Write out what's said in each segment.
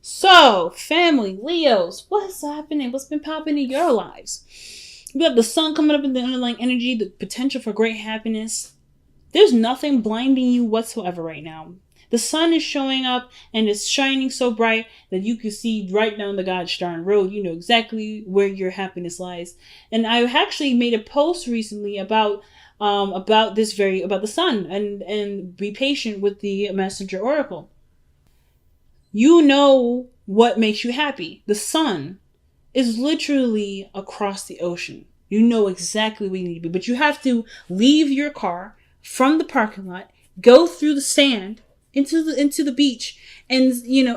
So, family, Leos, what's happening? What's been popping in your lives? We have the sun coming up in the underlying energy, the potential for great happiness. There's nothing blinding you whatsoever right now. The sun is showing up and it's shining so bright that you can see right down the gosh darn road. You know exactly where your happiness lies. And I actually made a post recently about the sun and be patient with the messenger oracle. You know what makes you happy. The sun is literally across the ocean. You know exactly where you need to be, but you have to leave your car from the parking lot, go through the sand into the beach, and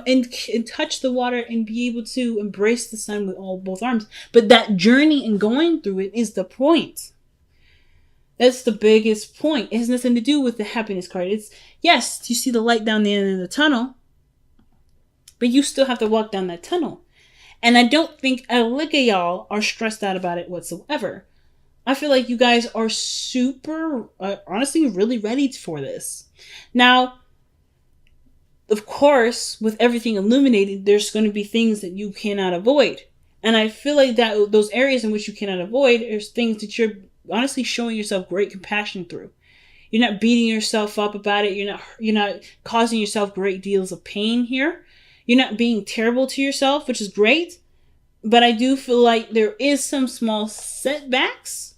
and touch the water and be able to embrace the sun with both arms. But that journey and going through it is the point. That's the biggest point. It has nothing to do with the happiness card. It's yes, you see the light down the end of the tunnel, but you still have to walk down that tunnel. And I don't think a lick of y'all are stressed out about it whatsoever. I feel like you guys are super, honestly, really ready for this. Now, of course, with everything illuminated, there's going to be things that you cannot avoid. And I feel like that those areas in which you cannot avoid are things that you're honestly showing yourself great compassion through. You're not beating yourself up about it. You're not causing yourself great deals of pain here. You're not being terrible to yourself, which is great. But I do feel like there is some small setbacks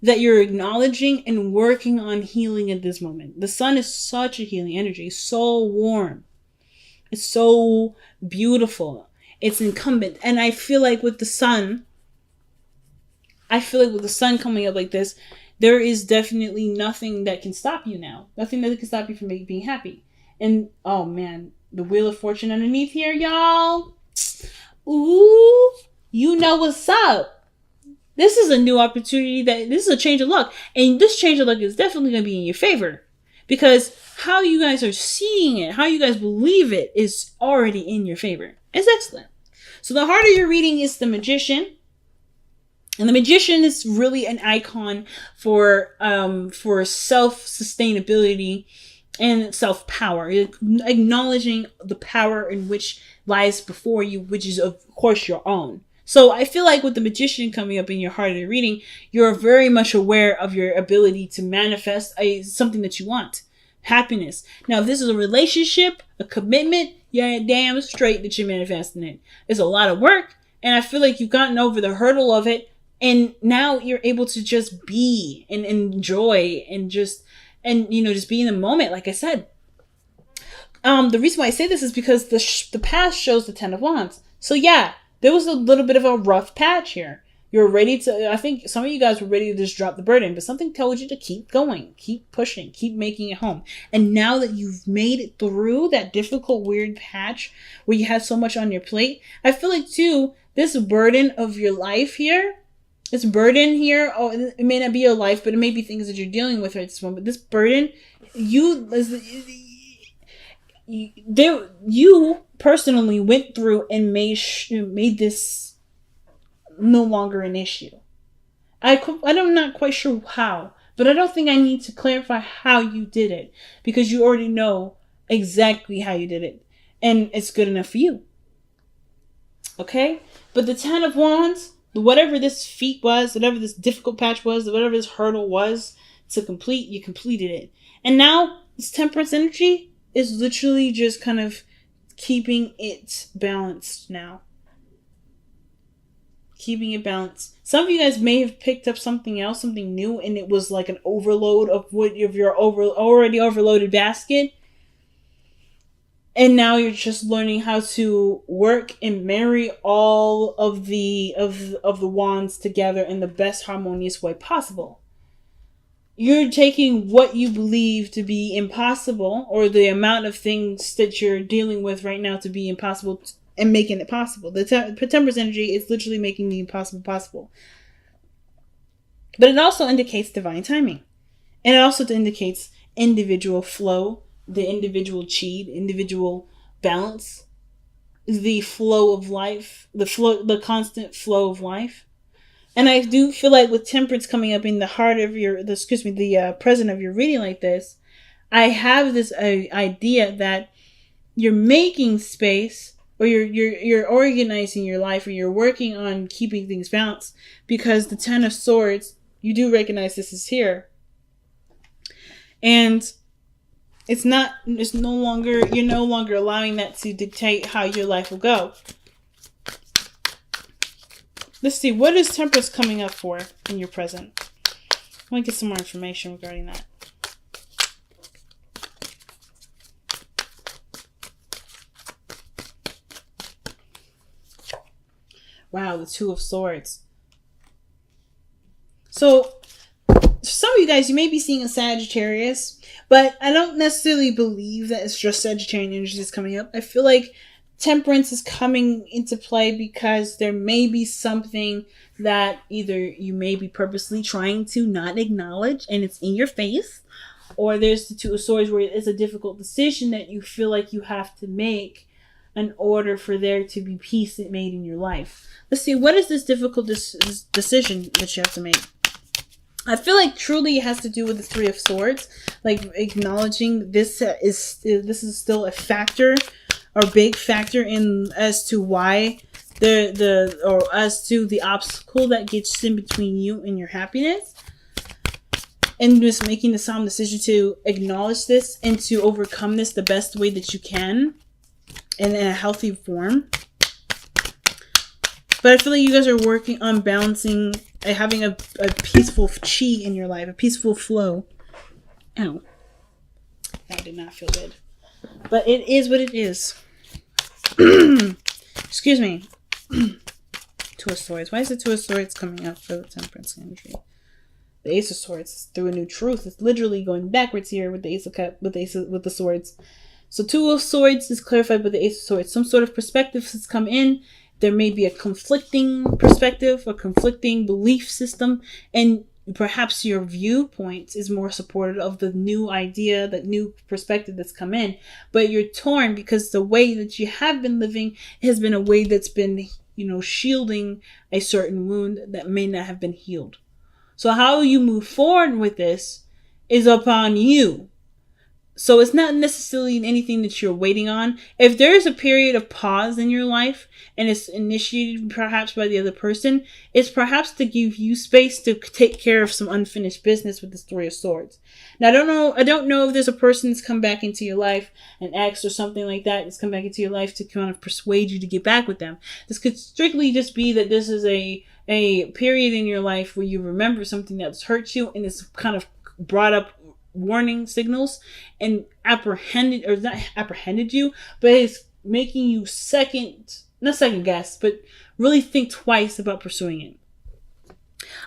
that you're acknowledging and working on healing at this moment. The sun is such a healing energy. It's so warm. It's so beautiful. It's incumbent. And I feel like with the sun coming up like this, there is definitely nothing that can stop you now. Nothing that can stop you from being happy. And, oh man, the Wheel of Fortune underneath here, y'all. Ooh, you know what's up. This is a new opportunity. This is a change of luck. And this change of luck is definitely going to be in your favor. Because how you guys are seeing it, how you guys believe it, is already in your favor. It's excellent. So the heart of your reading is the Magician. And the Magician is really an icon for self-sustainability and self-power, acknowledging the power in which lies before you, which is of course your own. So I feel like with the Magician coming up in your heart of the reading, you're very much aware of your ability to manifest something that you want. Happiness. Now, if this is a relationship, a commitment, yeah, damn straight that you're manifesting it. It's a lot of work, and I feel like you've gotten over the hurdle of it, and now you're able to just be and enjoy and just be in the moment, like I said. The reason why I say this is because the past shows the Ten of Wands. So yeah, there was a little bit of a rough patch here. You're ready to, I think some of you guys were ready to just drop the burden, but something told you to keep going, keep pushing, keep making it home. And now that you've made it through that difficult, weird patch where you had so much on your plate, I feel like too, this burden of your life here, this burden here, it may not be your life, but it may be things that you're dealing with at this moment. But this burden, you personally went through and made this no longer an issue. I'm not quite sure how, but I don't think I need to clarify how you did it, because you already know exactly how you did it, and it's good enough for you. Okay? But the Ten of Wands, whatever this feat was, whatever this difficult patch was, whatever this hurdle was to complete, you completed it. And now this Temperance energy is literally just kind of keeping it balanced now. Keeping it balanced. Some of you guys may have picked up something else, something new, and it was like an overload of your already overloaded basket. And now you're just learning how to work and marry all of the wands together in the best harmonious way possible. You're taking what you believe to be impossible, or the amount of things that you're dealing with right now to be impossible, and making it possible. The Temperance energy is literally making the impossible possible. But it also indicates divine timing. And it also indicates individual flow, the individual chi, individual balance, the flow of life, the constant flow of life. And I do feel like with Temperance coming up in the heart of the present of your reading like this, I have this idea that you're making space or you're organizing your life, or you're working on keeping things balanced, because the Ten of Swords, you do recognize this is here. And you're no longer allowing that to dictate how your life will go. Let's see, what is Temperance coming up for in your present? I want to get some more information regarding that. Wow, the Two of Swords. So, some of you guys, you may be seeing a Sagittarius, but I don't necessarily believe that it's just Sagittarian energy that's coming up. I feel like Temperance is coming into play because there may be something that either you may be purposely trying to not acknowledge and it's in your face, or there's the Two of Swords where it's a difficult decision that you feel like you have to make in order for there to be peace made in your life. Let's see, what is this difficult decision that you have to make? I feel like truly it has to do with the Three of Swords, like acknowledging this is still a factor, or big factor in as to why or as to the obstacle that gets in between you and your happiness, and just making the solemn decision to acknowledge this and to overcome this the best way that you can and in a healthy form. But I feel like you guys are working on balancing, having a peaceful chi in your life, a peaceful flow. Ow. That did not feel good. But it is what it is. Excuse me. Two of Swords. Why is the Two of Swords coming up for the Temperance energy? The Ace of Swords through a new truth. It's literally going backwards here with the Ace of Cups, with the Swords. So Two of Swords is clarified by the Ace of Swords. Some sort of perspective has come in. There may be a conflicting perspective, a conflicting belief system, and perhaps your viewpoint is more supportive of the new idea, that new perspective that's come in. But you're torn because the way that you have been living has been a way that's been, shielding a certain wound that may not have been healed. So how you move forward with this is upon you. So it's not necessarily anything that you're waiting on. If there is a period of pause in your life and it's initiated perhaps by the other person, it's perhaps to give you space to take care of some unfinished business with the Three of Swords. Now, I don't know if there's a person that's come back into your life, an ex or something like that, that's come back into your life to kind of persuade you to get back with them. This could strictly just be that this is a period in your life where you remember something that's hurt you and it's kind of brought up warning signals and not apprehended you, but it's making you not second guess, but really think twice about pursuing it.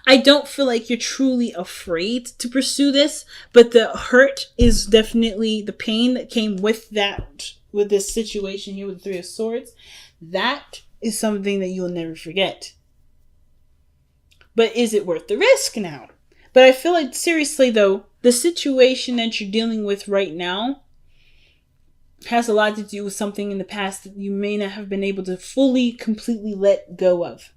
I don't feel like you're truly afraid to pursue this, but the hurt is definitely the pain that came with this situation here with the Three of Swords. That is something that you'll never forget. But is it worth the risk now? But I feel like, seriously though, the situation that you're dealing with right now has a lot to do with something in the past that you may not have been able to completely let go of.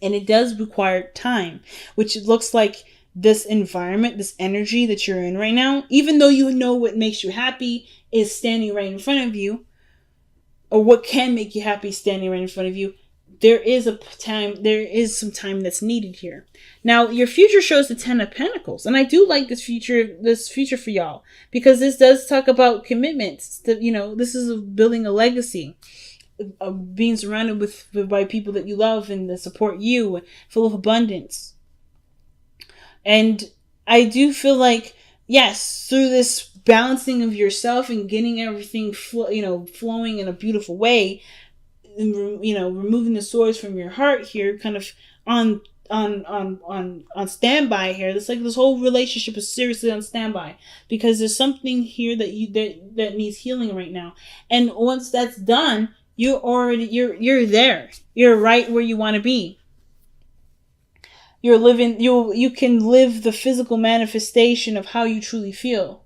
And it does require time, which it looks like this environment, this energy that you're in right now, even though you know what makes you happy is standing right in front of you, or what can make you happy standing right in front of you, there is some time that's needed here. Now, your future shows the Ten of Pentacles, and I do like this future for y'all, because this does talk about commitments. This is building a legacy, of being surrounded by people that you love and that support you, full of abundance. And I do feel like, yes, through this balancing of yourself and getting everything flowing in a beautiful way, removing the swords from your heart here, kind of on standby here. It's like this whole relationship is seriously on standby because there's something here that needs healing right now. And once that's done, you're there. You're right where you want to be. You're living. You can live the physical manifestation of how you truly feel.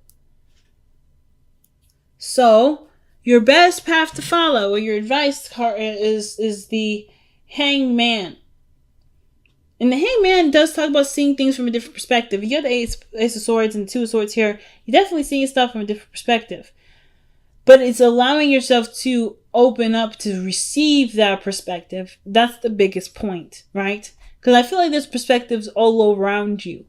So, your best path to follow, or your advice card, is the Hangman. And the Hangman does talk about seeing things from a different perspective. You have the Ace of Swords and the Two of Swords here. You're definitely seeing stuff from a different perspective. But it's allowing yourself to open up to receive that perspective, that's the biggest point, right? Because I feel like there's perspectives all around you,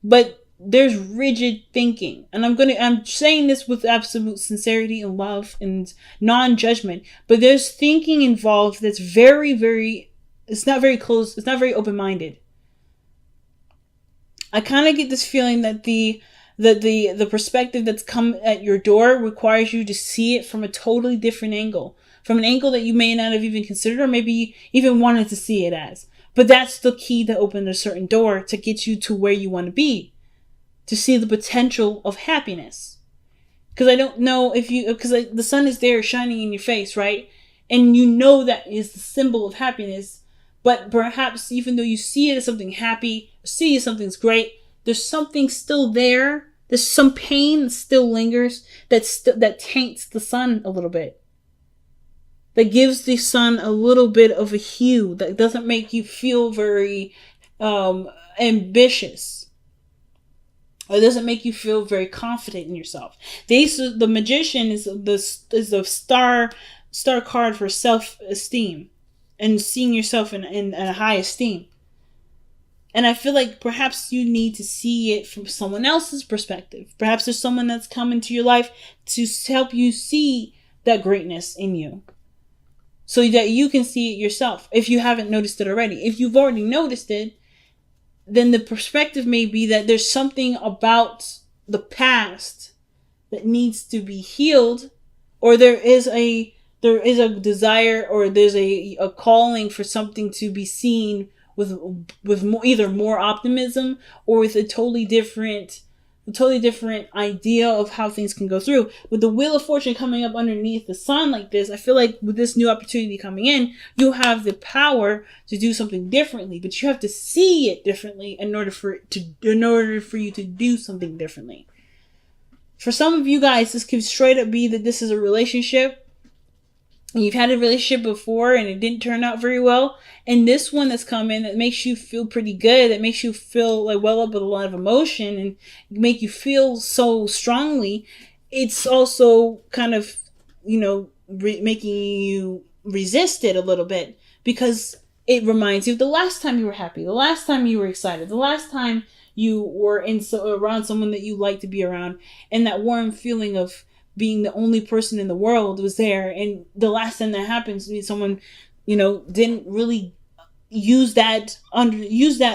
but there's rigid thinking. And I'm saying this with absolute sincerity and love and non-judgment, but there's thinking involved that's very, very, it's not very close, it's not very open-minded. I kind of get this feeling that the perspective that's come at your door requires you to see it from a totally different angle, from an angle that you may not have even considered or maybe even wanted to see it as. But that's the key to open a certain door to get you to where you want to be, to see the potential of happiness. Because I don't know if you, because the sun is there shining in your face, right? And you know that is the symbol of happiness. But perhaps even though you see it as something happy, see it as something's great, there's something still there. There's some pain that still lingers that taints the sun a little bit. That gives the sun a little bit of a hue that doesn't make you feel very ambitious. Or doesn't make you feel very confident in yourself. The magician is the star card for self-esteem and seeing yourself in a high esteem. And I feel like perhaps you need to see it from someone else's perspective. Perhaps there's someone that's come into your life to help you see that greatness in you, so that you can see it yourself if you haven't noticed it already. If you've already noticed it, then the perspective may be that there's something about the past that needs to be healed, or there is a desire, or there's a calling for something to be seen with either more optimism or with a totally different idea of how things can go through. With the Wheel of Fortune coming up underneath the sun like this, I feel like with this new opportunity coming in, you have the power to do something differently, but you have to see it differently in order for you to do something differently. For some of you guys, this could straight up be that this is a relationship. And you've had a relationship before and it didn't turn out very well. And this one that's coming that makes you feel pretty good, that makes you feel like well up with a lot of emotion and make you feel so strongly. It's also kind of, making you resist it a little bit, because it reminds you of the last time you were happy, the last time you were excited, the last time you were around someone that you like to be around, and that warm feeling of being the only person in the world was there. And the last time that happens, someone, didn't really use that they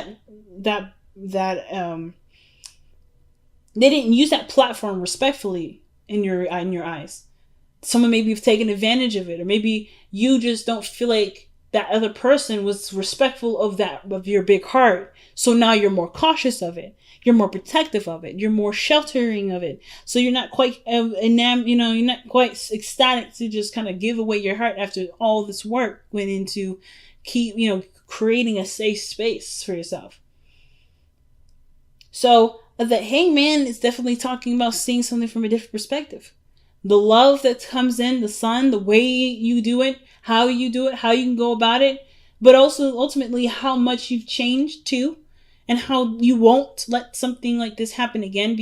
didn't use that platform respectfully in your eyes. Someone maybe have taken advantage of it, or maybe you just don't feel like that other person was respectful of your big heart. So now you're more cautious of it. You're more protective of it. You're more sheltering of it. So you're not quite you're not quite ecstatic to just kind of give away your heart after all this work went into creating a safe space for yourself. So the Hangman is definitely talking about seeing something from a different perspective. The love that comes in, the sun, the way you do it, how you can go about it, but also ultimately how much you've changed too, and how you won't let something like this happen again,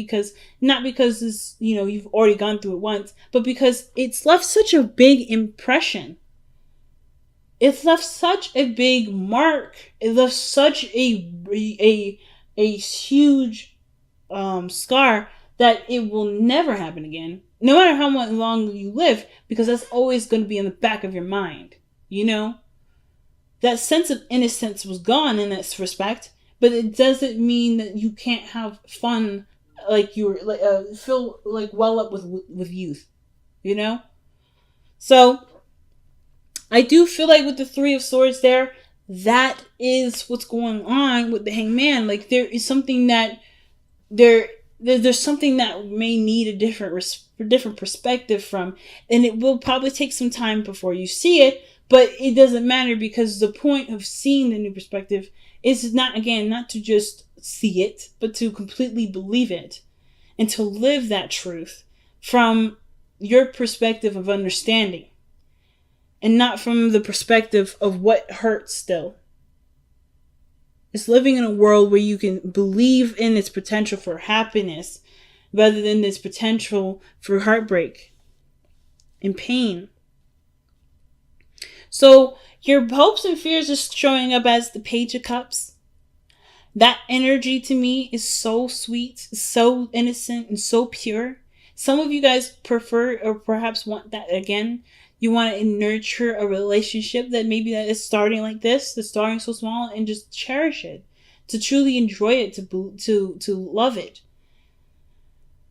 not because this, you've already gone through it once, but because it's left such a big impression. It's left such a big mark. It left such a huge scar that it will never happen again. No matter how much long you live, because that's always going to be in the back of your mind. That sense of innocence was gone in this respect, but it doesn't mean that you can't have fun, like feel like well up with youth, So I do feel like with the Three of Swords there, that is what's going on with the Hangman. Like there is something that there's something that may need a different perspective from, and it will probably take some time before you see it, but it doesn't matter, because the point of seeing the new perspective is not to just see it, but to completely believe it and to live that truth from your perspective of understanding and not from the perspective of what hurts still. It's living in a world where you can believe in its potential for happiness rather than its potential for heartbreak and pain. So your hopes and fears are showing up as the Page of Cups. That energy to me is so sweet, so innocent, and so pure. Some of you guys prefer or perhaps want that again. You want to nurture a relationship that maybe that is starting like this, that's starting so small, and just cherish it, to truly enjoy it, to love it.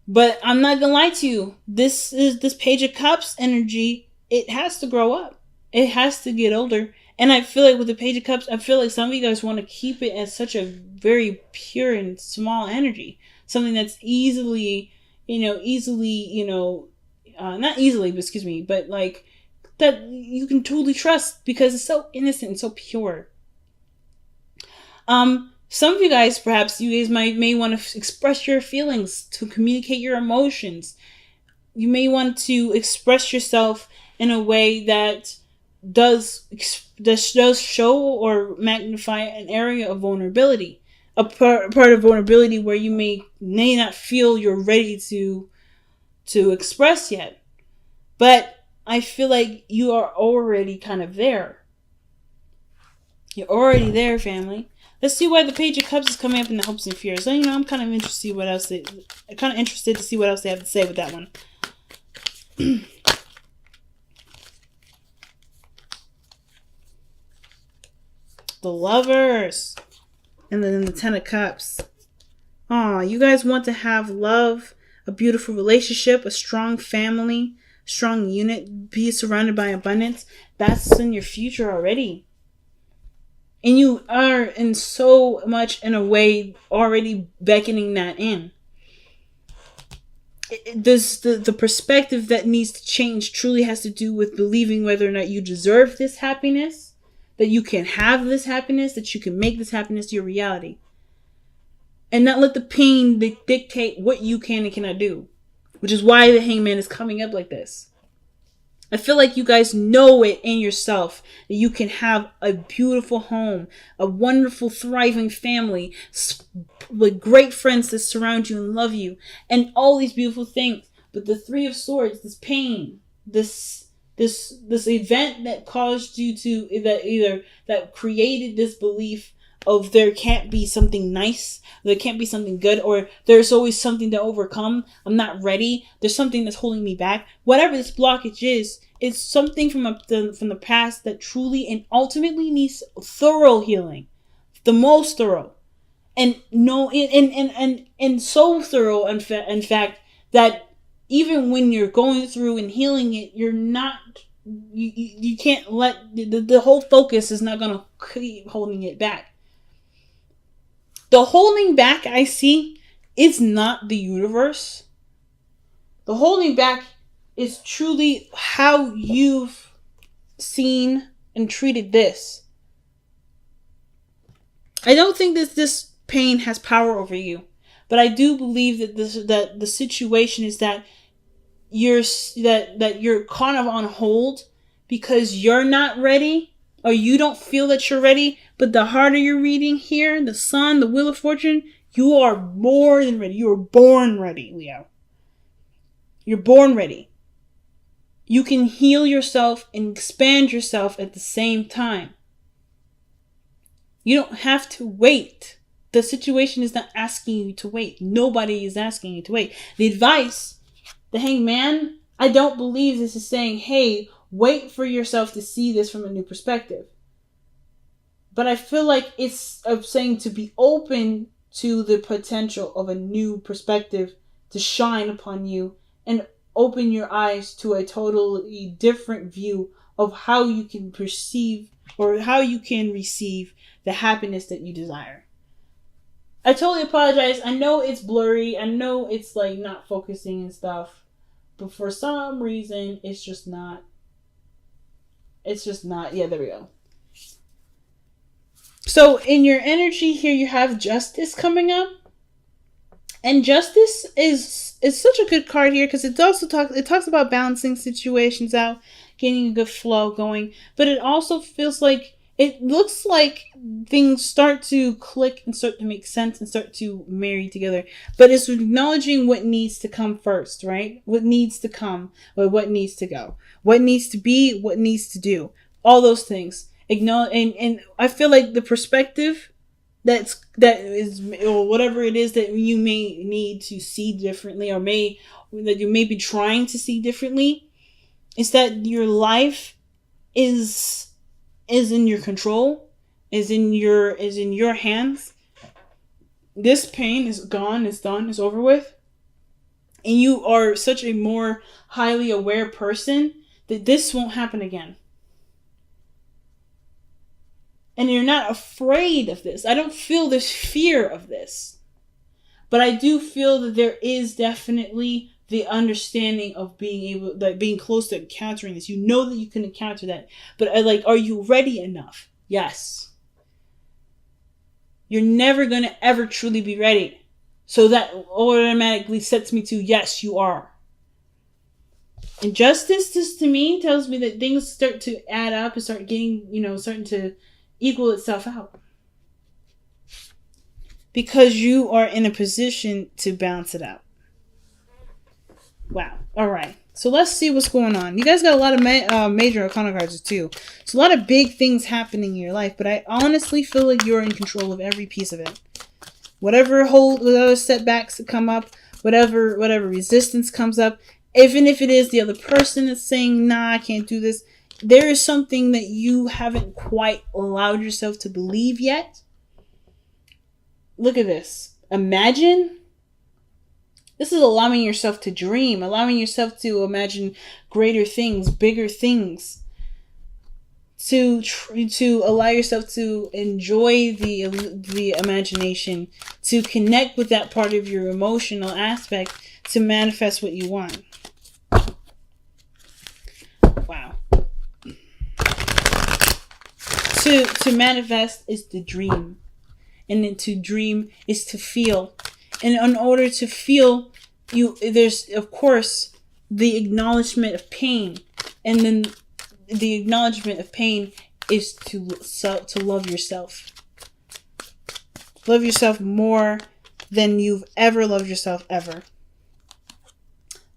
But I'm not gonna lie to you. This Page of Cups energy. It has to grow up. It has to get older. And I feel like with the Page of Cups, I feel like some of you guys want to keep it as such a very pure and small energy. Something that's easily, not easily, but excuse me, but like that you can totally trust because it's so innocent and so pure. Some of you guys, perhaps you guys may want to express your feelings, to communicate your emotions. You may want to express yourself in a way that does show or magnify an area of vulnerability, a part of vulnerability where you may not feel you're ready to express yet. But I feel like you are already kind of there. You're already there, family. Let's see why the Page of Cups is coming up in the hopes and fears. So, I'm kind of interested to see what else they have to say with that one. The Lovers. And then the Ten of Cups. Aw, you guys want to have love, a beautiful relationship, a strong family, strong unit, be surrounded by abundance. That's in your future already. And you are in so much in a way already beckoning that in. The perspective that needs to change truly has to do with believing whether or not you deserve this happiness, that you can have this happiness, that you can make this happiness your reality. And not let the pain dictate what you can and cannot do. Which is why the Hangman is coming up like this. I feel like you guys know it in yourself that you can have a beautiful home, a wonderful, thriving family, with great friends that surround you and love you, and all these beautiful things. But the Three of Swords, this pain, this event that caused you to that created this belief of there can't be something nice, there can't be something good, or there's always something to overcome. I'm not ready. There's something that's holding me back. Whatever this blockage is, it's something from the past that truly and ultimately needs thorough healing, the most thorough, and so thorough. In fact, that even when you're going through and healing it, you're not. You can't let the whole focus is not gonna keep holding it back. The holding back I see is not the universe. The holding back is truly how you've seen and treated this. I don't think that this pain has power over you, but I do believe that the situation is that you're kind of on hold because you're not ready, or you don't feel that you're ready. But the harder you're reading here, the Sun, the Wheel of Fortune, you are more than ready. You are born ready, Leo. You're born ready. You can heal yourself and expand yourself at the same time. You don't have to wait. The situation is not asking you to wait. Nobody is asking you to wait. The advice, the Hangman, I don't believe this is saying, hey, wait for yourself to see this from a new perspective. But I feel like it's saying to be open to the potential of a new perspective to shine upon you and open your eyes to a totally different view of how you can perceive or how you can receive the happiness that you desire. I totally apologize. I know it's blurry. I know it's like not focusing and stuff. But for some reason, it's just not. Yeah, there we go. So in your energy here, you have Justice coming up. And Justice is such a good card here because it talks about balancing situations out, getting a good flow going. But it also feels like, it looks like things start to click and start to make sense and start to marry together. But it's acknowledging what needs to come first, right? What needs to come or what needs to go. What needs to be, what needs to do. All those things. Acknowledge, and I feel like the perspective that is, or whatever it is that you may need to see differently, or that you may be trying to see differently, is that your life is in your control, is in your hands. This pain is gone, it's done, it's over with. And you are such a more highly aware person that this won't happen again. And you're not afraid of this. I don't feel this fear of this. But I do feel that there is definitely the understanding of being close to encountering this. You know that you can encounter that. But are you ready enough? Yes. You're never going to ever truly be ready. So that automatically sets me to, yes, you are. And justice, this to me tells me that things start to add up and start getting, starting to equal itself out. Because you are in a position to balance it out. Wow. All right. So let's see what's going on. You guys got a lot of major arcana cards too. So a lot of big things happening in your life. But I honestly feel like you're in control of every piece of it. Whatever setbacks that come up, whatever resistance comes up, even if it is the other person that's saying, nah, I can't do this, there is something that you haven't quite allowed yourself to believe yet. Look at this. Imagine. This is allowing yourself to dream, allowing yourself to imagine greater things, bigger things. To allow yourself to enjoy the imagination, to connect with that part of your emotional aspect, to manifest what you want. Wow. To manifest is to dream. And then to dream is to feel. And in order to feel, there's, of course, the acknowledgement of pain. And then the acknowledgement of pain is to love yourself. Love yourself more than you've ever loved yourself ever.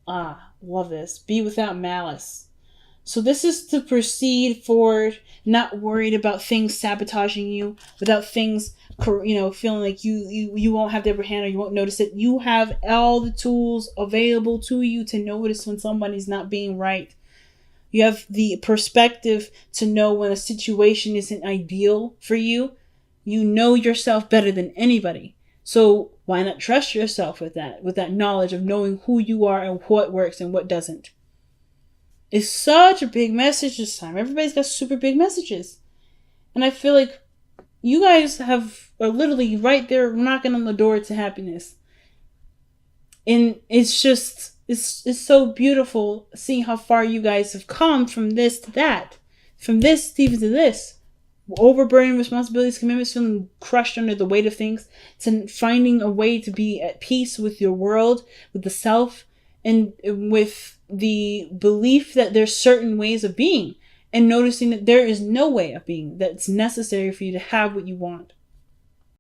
Love this. Be without malice. So this is to proceed forward, not worried about things sabotaging you, without things, feeling like you won't have the upper hand or you won't notice it. You have all the tools available to you to notice when somebody's not being right. You have the perspective to know when a situation isn't ideal for you. You know yourself better than anybody. So why not trust yourself with that knowledge of knowing who you are and what works and what doesn't. It's such a big message this time. Everybody's got super big messages. And I feel like you guys are literally right there knocking on the door to happiness. And it's just, it's so beautiful seeing how far you guys have come from this to that. From this even to this. Overburdened responsibilities, commitments, feeling crushed under the weight of things, to finding a way to be at peace with your world, with the self, and with the belief that there's certain ways of being, and noticing that there is no way of being that's necessary for you to have what you want.